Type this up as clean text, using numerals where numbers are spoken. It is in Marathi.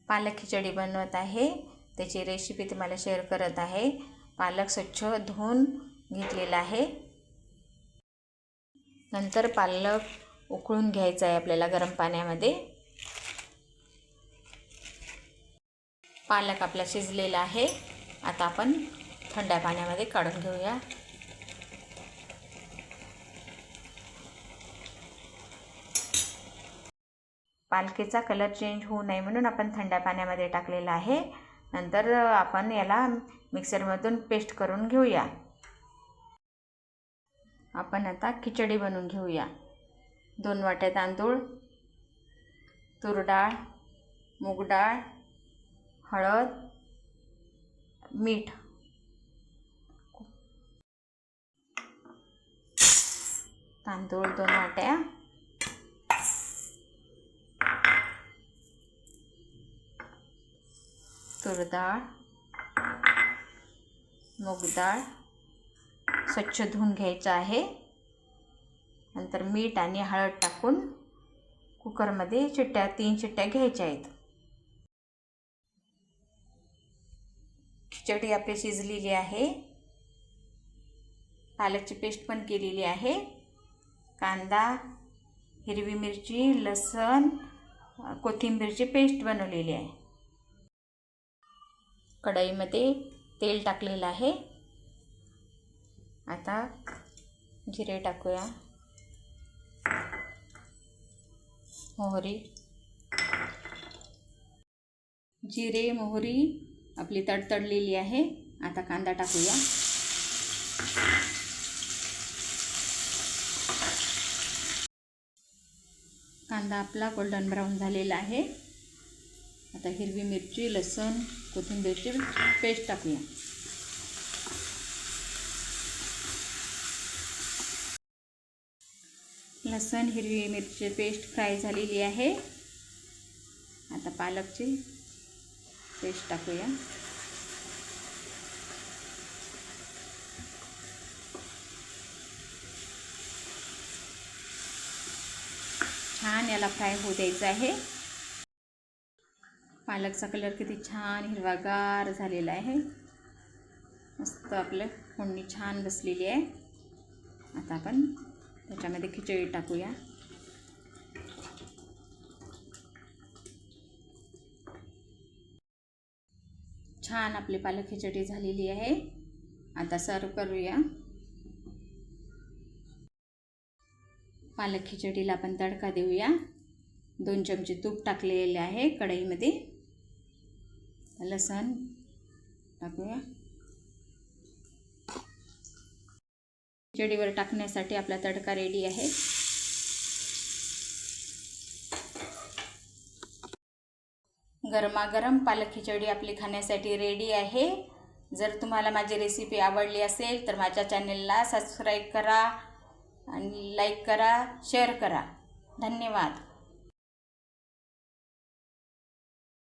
पालक खिचडी बनवत आहे, त्याची रेसिपी तुम्हाला शेअर करत आहे। पालक स्वच्छ धुवून घेतलेला आहे। नंतर पालक उकळून घ्यायचा आहे आपल्याला गरम पाण्यामध्ये। पालक आपला शिजलेला आहे। आता आपण थंड पाण्यामध्ये काढून घेऊया। पालकेचा कलर चेंज होऊ नये म्हणून आपण थंड पाण्यामध्ये टाकलेला आहे। नंतर आपण याला मिक्सरमधून पेस्ट करून घेऊया। आपण आता खिचडी बनवून घेऊया। 2 वाट्या तांदूळ, तूर डाळ, मूग डाळ, हळद, मीठ, तांदूळ 2 वाट्या, तूर डाळ, मूग डाळ स्वच्छ धुवून घ्यायचं आहे। नंतर मीठ आणि हळद टाकून कुकरमध्ये 3 शिट्ट्या घ्यायच्या आहेत। खिचडी आपली शिजलेली आहे। पालकची पेस्ट पण केलेली आहे। कांदा, हिरवी मिरची, लसूण, कोथिंबीरची पेस्ट बनवलेली आहे। कढईमध्ये तेल टाकलेलं आहे। आता जिरे टाकूया, मोहरी, जिरे मोहरी आपली तडतडलेली आहे। आता कांदा टाकूया। कांदा आपला गोल्डन ब्राऊन झालेला आहे। आता हिरवी मिरची, लसूण, कोथिंबीरची पेस्ट टाकूया। लसूण हिरवी मिरची पेस्ट फ्राय झालेली आहे। आता पालकची पेस्ट टाकूया। छान याला फ्राय होऊ द्यायचं आहे। पालकचा कलर किती छान हिरवागार झालेला आहे। मस्त आपलं फोडणी छान बसलेली आहे। आता आपण त्याच्यामध्ये खिचडी टाकूया। छान आपली पालक खिचडी झालेली आहे। आता सर्व करूया। पालक खिचडीला आपण तडका देऊया। 2 चमचे तूप टाकलेले आहे कढईमध्ये। लसूण टाकूया। खिचडीवर टाकण्यासाठी आपला तडका रेडी आहे। गरमागरम पालक खिचडी आपली खाण्यासाठी रेडी आहे। जर तुम्हाला माझी रेसिपी आवडली असेल तर माझ्या चॅनलला सबस्क्राईब करा आणि लाईक करा, शेअर करा। धन्यवाद।